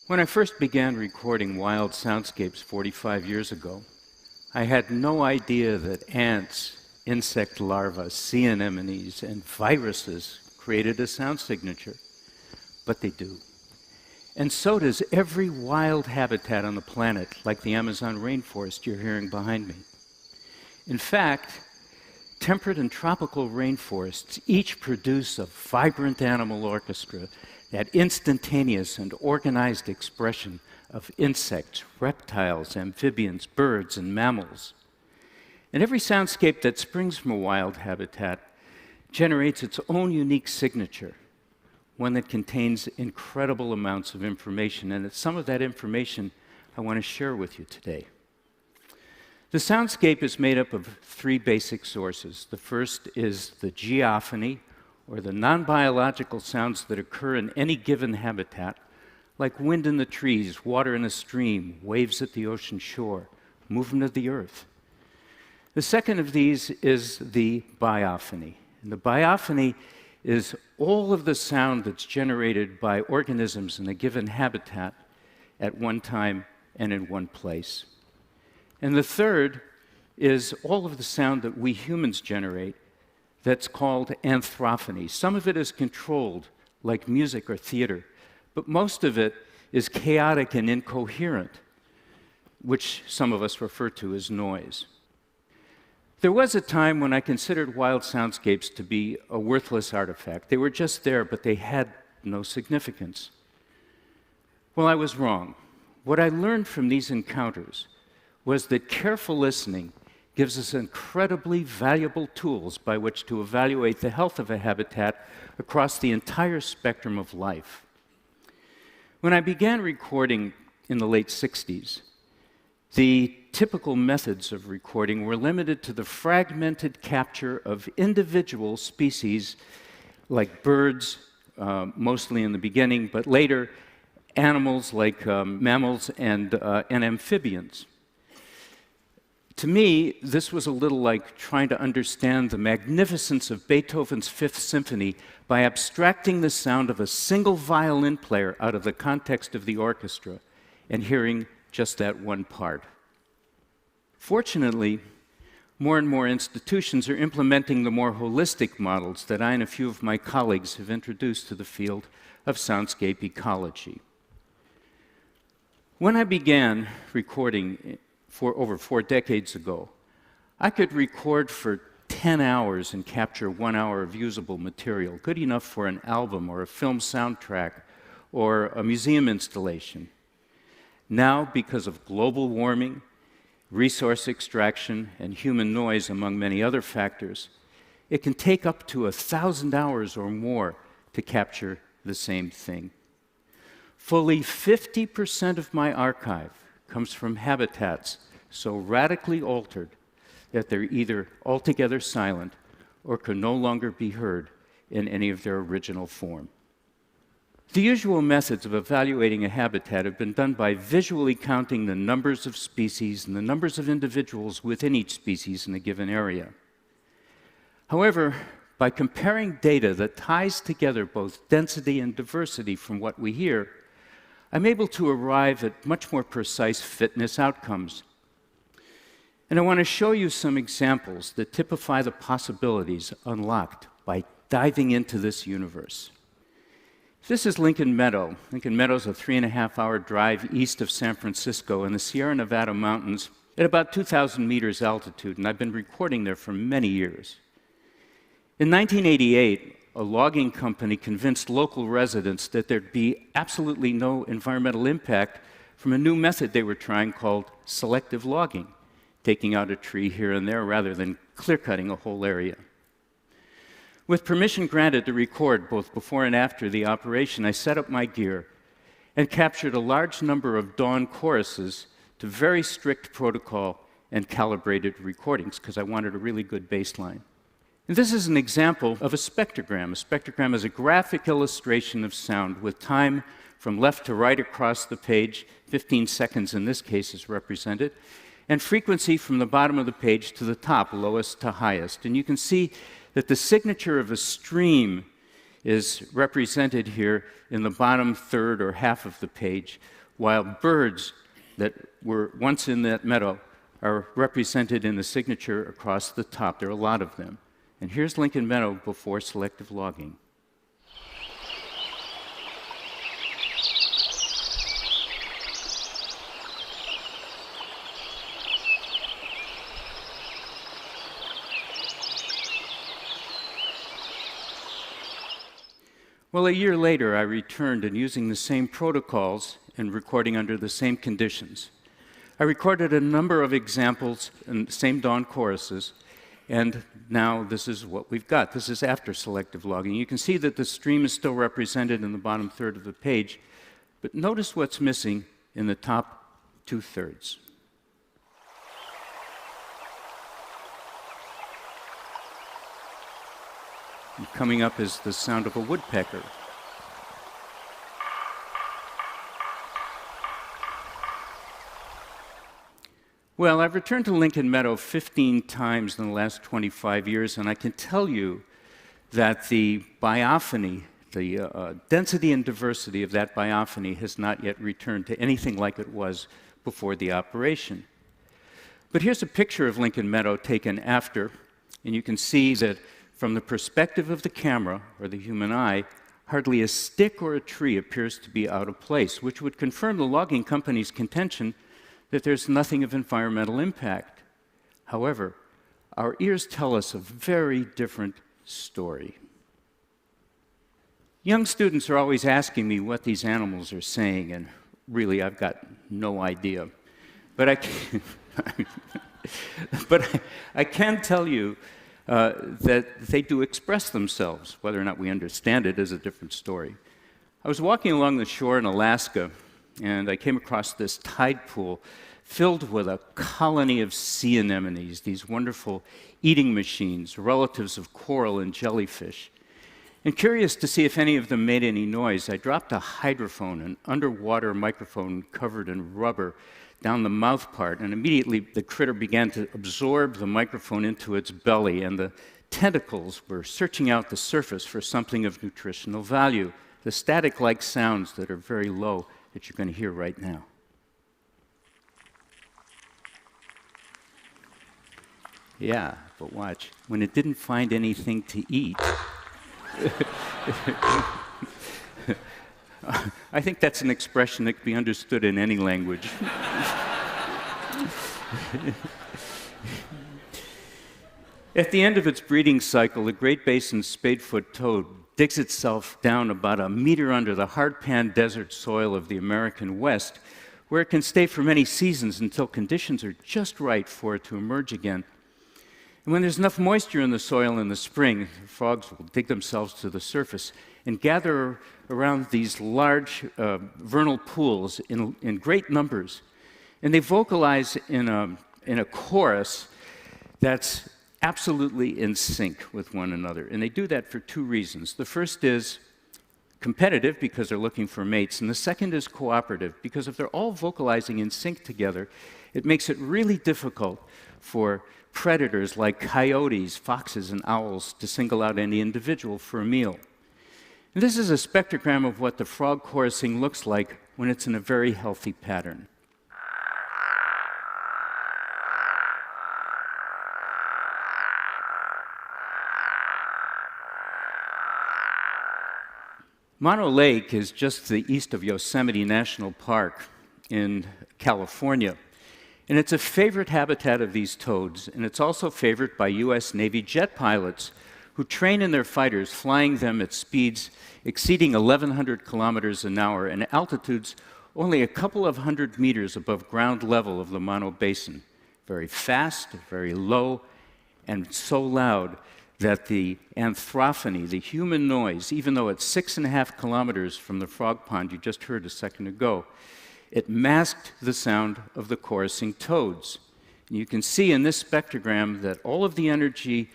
When I first began recording wild soundscapes 45 years ago, I had no idea that ants, insect larvae, sea anemones, and viruses created a sound signature. But they do. And so does every wild habitat on the planet, like the Amazon rainforest you're hearing behind me. In fact, temperate and tropical rainforests each produce a vibrant animal orchestra, that instantaneous and organized expression of insects, reptiles, amphibians, birds, and mammals. And every soundscape that springs from a wild habitat generates its own unique signature, one that contains incredible amounts of information, and it's some of that information I want to share with you today. The soundscape is made up of three basic sources. The first is the geophony, or the non-biological sounds that occur in any given habitat, like wind in the trees, water in a stream, waves at the ocean shore, movement of the earth. The second of these is the biophony. And the biophony is all of the sound that's generated by organisms in a given habitat at one time and in one place. And the third is all of the sound that we humans generate that's called anthrophony. Some of it is controlled, like music or theater, but most of it is chaotic and incoherent, which some of us refer to as noise. There was a time when I considered wild soundscapes to be a worthless artifact. They were just there, but they had no significance. Well, I was wrong. What I learned from these encounters was that careful listening gives us incredibly valuable tools by which to evaluate the health of a habitat across the entire spectrum of life. When I began recording in the late 60s, the typical methods of recording were limited to the fragmented capture of individual species like birds, mostly in the beginning, but later animals like mammals and amphibians. To me, this was a little like trying to understand the magnificence of Beethoven's Fifth Symphony by abstracting the sound of a single violin player out of the context of the orchestra and hearing just that one part. Fortunately, more and more institutions are implementing the more holistic models that I and a few of my colleagues have introduced to the field of soundscape ecology. When I began recording over 4 decades ago, I could record for 10 hours and capture 1 hour of usable material, good enough for an album or a film soundtrack or a museum installation. Now, because of global warming, resource extraction, and human noise, among many other factors, it can take up to 1,000 hours or more to capture the same thing. Fully 50% of my archive comes from habitats so radically altered that they're either altogether silent or can no longer be heard in any of their original form. The usual methods of evaluating a habitat have been done by visually counting the numbers of species and the numbers of individuals within each species in a given area. However, by comparing data that ties together both density and diversity from what we hear, I'm able to arrive at much more precise fitness outcomes. And I want to show you some examples that typify the possibilities unlocked by diving into this universe. This is Lincoln Meadow. Lincoln Meadow is a 3.5-hour drive east of San Francisco in the Sierra Nevada mountains at about 2,000 meters altitude, and I've been recording there for many years. In 1988, a logging company convinced local residents that there'd be absolutely no environmental impact from a new method they were trying called selective logging, taking out a tree here and there rather than clear-cutting a whole area. With permission granted to record both before and after the operation, I set up my gear and captured a large number of dawn choruses to very strict protocol and calibrated recordings because I wanted a really good baseline. And this is an example of a spectrogram. A spectrogram is a graphic illustration of sound with time from left to right across the page, 15 seconds in this case is represented, and frequency from the bottom of the page to the top, lowest to highest. And you can see that the signature of a stream is represented here in the bottom third or half of the page, while birds that were once in that meadow are represented in the signature across the top. There are a lot of them. And here's Lincoln Meadow before selective logging. Well, a year later, I returned, and using the same protocols and recording under the same conditions, I recorded a number of examples in the same dawn choruses, and now this is what we've got. This is after selective logging. You can see that the stream is still represented in the bottom third of the page, but notice what's missing in the top two-thirds. And coming up is the sound of a woodpecker. Well, I've returned to Lincoln Meadow 15 times in the last 25 years, and I can tell you that the biophony, the density and diversity of that biophony has not yet returned to anything like it was before the operation. But here's a picture of Lincoln Meadow taken after, and you can see that from the perspective of the camera, or the human eye, hardly a stick or a tree appears to be out of place, which would confirm the logging company's contention that there's nothing of environmental impact. However, our ears tell us a very different story. Young students are always asking me what these animals are saying, and really, I've got no idea. But I can tell you that they do express themselves. Whether or not we understand it is a different story. I was walking along the shore in Alaska, and I came across this tide pool filled with a colony of sea anemones, these wonderful eating machines, relatives of coral and jellyfish. And curious to see if any of them made any noise, I dropped a hydrophone, an underwater microphone covered in rubber, down the mouth part, and immediately the critter began to absorb the microphone into its belly, and the tentacles were searching out the surface for something of nutritional value, the static-like sounds that are very low that you're going to hear right now. Yeah, but watch. When it didn't find anything to eat, I think that's an expression that can be understood in any language. At the end of its breeding cycle, the Great Basin spadefoot toad digs itself down about a meter under the hard-pan desert soil of the American West, where it can stay for many seasons until conditions are just right for it to emerge again. And when there's enough moisture in the soil in the spring, the frogs will dig themselves to the surface and gather around these large vernal pools in great numbers. And they vocalize in a chorus that's absolutely in sync with one another. And they do that for two reasons. The first is competitive, because they're looking for mates. And the second is cooperative, because if they're all vocalizing in sync together, it makes it really difficult for predators like coyotes, foxes, and owls to single out any individual for a meal. And this is a spectrogram of what the frog chorusing looks like when it's in a very healthy pattern. Mono Lake is just to the east of Yosemite National Park in California. And it's a favorite habitat of these toads, and it's also favored by US Navy jet pilots who train in their fighters, flying them at speeds exceeding 1,100 kilometers an hour and altitudes only a couple of hundred meters above ground level of the Mono Basin. Very fast, very low, and so loud that the anthrophony, the human noise, even though it's 6.5 kilometers from the frog pond you just heard a second ago, it masked the sound of the chorusing toads. And you can see in this spectrogram that all of the energy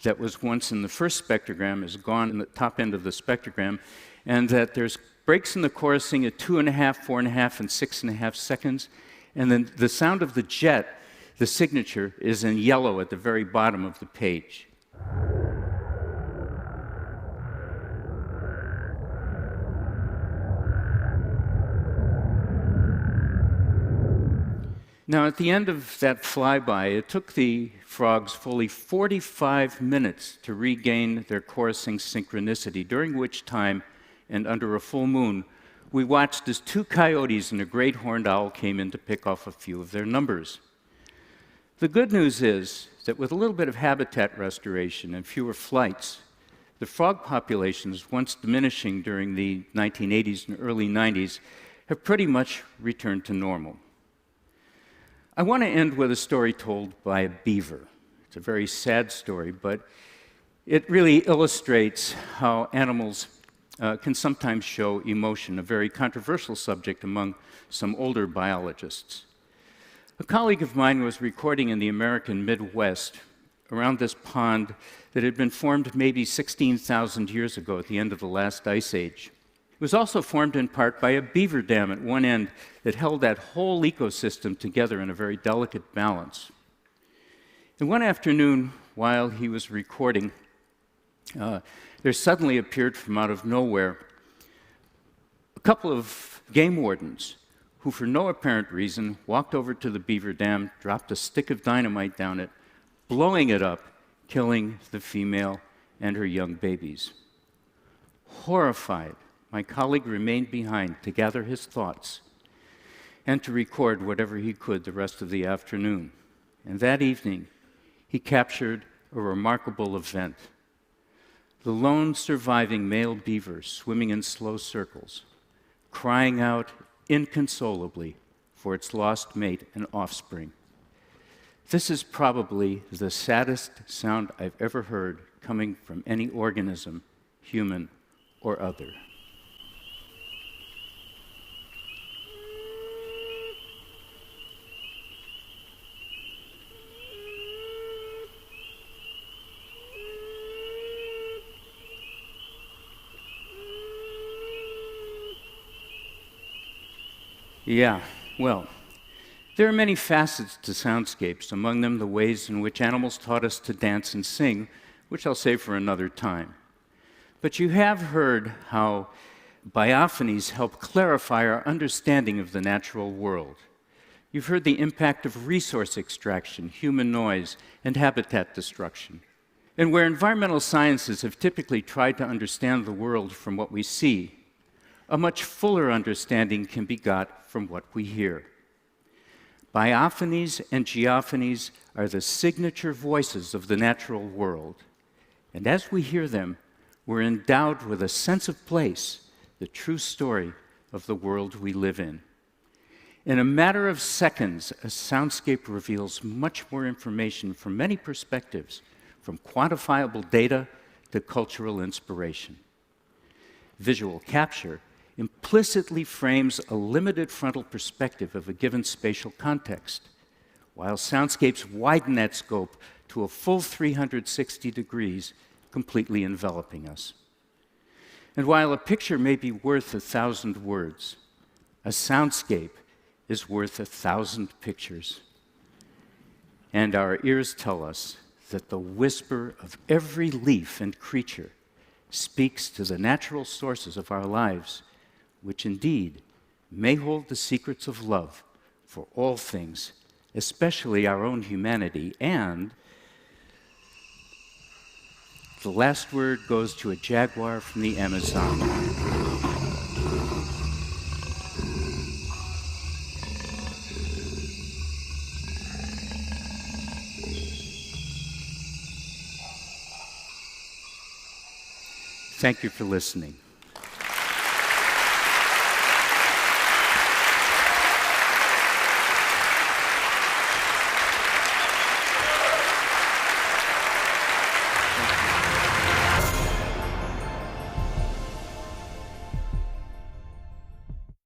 that was once in the first spectrogram is gone in the top end of the spectrogram, and that there's breaks in the chorusing at 2.5, 4.5, and 6.5 seconds. And then the sound of the jet, the signature, is in yellow at the very bottom of the page. Now, at the end of that flyby, it took the frogs fully 45 minutes to regain their chorusing synchronicity, during which time, and under a full moon, we watched as 2 coyotes and a great horned owl came in to pick off a few of their numbers. The good news is that with a little bit of habitat restoration and fewer flights, the frog populations, once diminishing during the 1980s and early 90s, have pretty much returned to normal. I want to end with a story told by a beaver. It's a very sad story, but it really illustrates how animals can sometimes show emotion, a very controversial subject among some older biologists. A colleague of mine was recording in the American Midwest around this pond that had been formed maybe 16,000 years ago at the end of the last ice age. It was also formed in part by a beaver dam at one end that held that whole ecosystem together in a very delicate balance. And one afternoon, while he was recording, there suddenly appeared from out of nowhere a couple of game wardens who, for no apparent reason, walked over to the beaver dam, dropped a stick of dynamite down it, blowing it up, killing the female and her young babies. Horrified, my colleague remained behind to gather his thoughts and to record whatever he could the rest of the afternoon. And that evening, he captured a remarkable event. The lone surviving male beaver swimming in slow circles, crying out inconsolably for its lost mate and offspring. This is probably the saddest sound I've ever heard coming from any organism, human or other. Yeah, well, there are many facets to soundscapes, among them the ways in which animals taught us to dance and sing, which I'll save for another time. But you have heard how biophonies help clarify our understanding of the natural world. You've heard the impact of resource extraction, human noise, and habitat destruction. And where environmental sciences have typically tried to understand the world from what we see, a much fuller understanding can be got from what we hear. Biophonies and geophonies are the signature voices of the natural world. And as we hear them, we're endowed with a sense of place, the true story of the world we live in. In a matter of seconds, a soundscape reveals much more information from many perspectives, from quantifiable data to cultural inspiration. Visual capture implicitly frames a limited frontal perspective of a given spatial context, while soundscapes widen that scope to a full 360 degrees, completely enveloping us. And while a picture may be worth 1,000 words, a soundscape is worth 1,000 pictures. And our ears tell us that the whisper of every leaf and creature speaks to the natural sources of our lives, which indeed may hold the secrets of love for all things, especially our own humanity. And the last word goes to a jaguar from the Amazon. Thank you for listening.